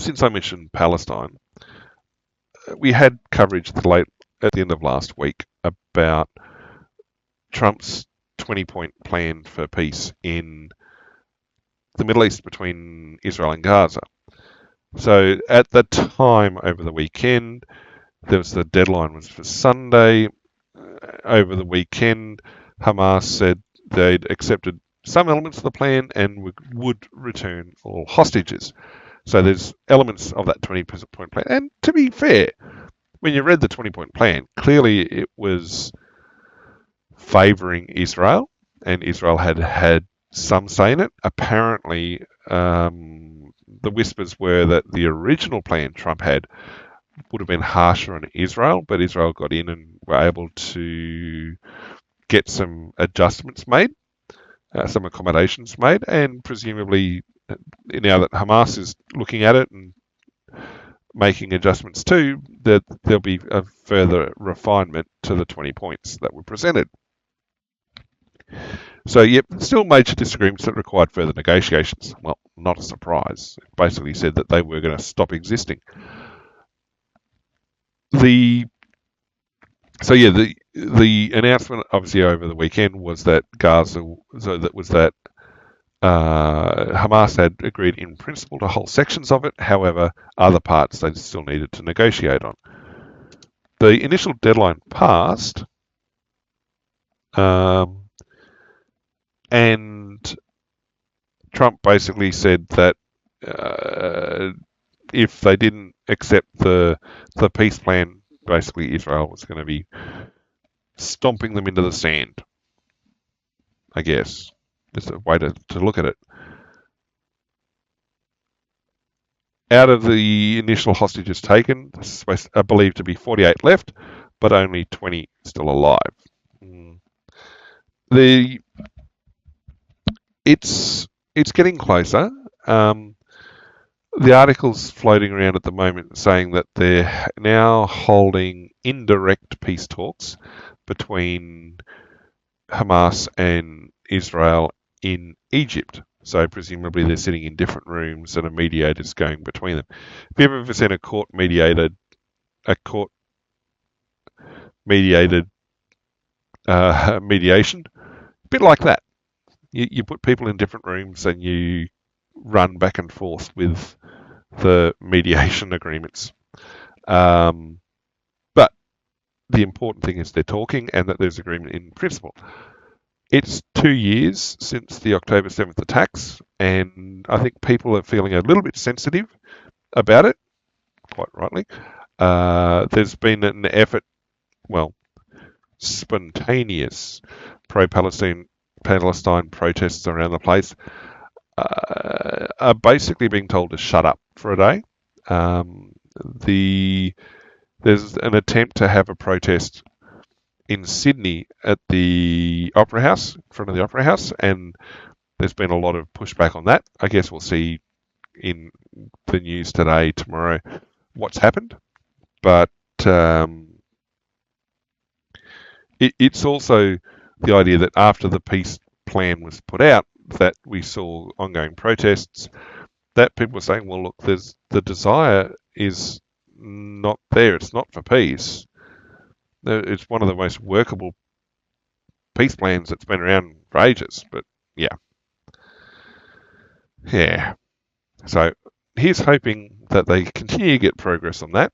since I mentioned Palestine, we had coverage at the end of last week about Trump's 20-point plan for peace in the Middle East between Israel and Gaza. So at the time over the weekend, the deadline was for Sunday. Over the weekend, Hamas said they'd accepted some elements of the plan and would return all hostages. So there's elements of that 20-point plan. And to be fair, when you read the 20-point plan, clearly it was favouring Israel, and Israel had some say in it. Apparently, the whispers were that the original plan Trump had would have been harsher on Israel, but Israel got in and were able to get some adjustments made, some accommodations made, and presumably now that Hamas is looking at it and making adjustments too, that there'll be a further refinement to the 20 points that were presented. So, yep, still major disagreements that required further negotiations. Well, not a surprise. It basically said that they were going to stop existing. The announcement, obviously, over the weekend was that Hamas had agreed in principle to whole sections of it. However, other parts they still needed to negotiate on. The initial deadline passed, and Trump basically said that if they didn't accept the peace plan, basically Israel was going to be stomping them into the sand, I guess. Just a way to look at it. Out of the initial hostages taken, are believed to be 48 left, but only 20 still alive. It's getting closer. The article's floating around at the moment saying that they're now holding indirect peace talks between Hamas and Israel in Egypt. So presumably they're sitting in different rooms and a mediator's going between them. Have you ever seen a court mediated mediation? A bit like that. You put people in different rooms and you run back and forth with the mediation agreements. But the important thing is they're talking and that there's agreement in principle. It's 2 years since the October 7th attacks, and I think people are feeling a little bit sensitive about it, quite rightly. There's been an effort, spontaneous pro-Palestine protests around the place are basically being told to shut up for a day. There's an attempt to have a protest in Sydney at the Opera House, in front of the Opera House, and there's been a lot of pushback on that. I guess we'll see in the news today, tomorrow, what's happened. But it's also the idea that after the peace plan was put out, that we saw ongoing protests, that people were saying, well, look, the desire is not there. It's not for peace. It's one of the most workable peace plans that's been around for ages. But yeah. So here's hoping that they continue to get progress on that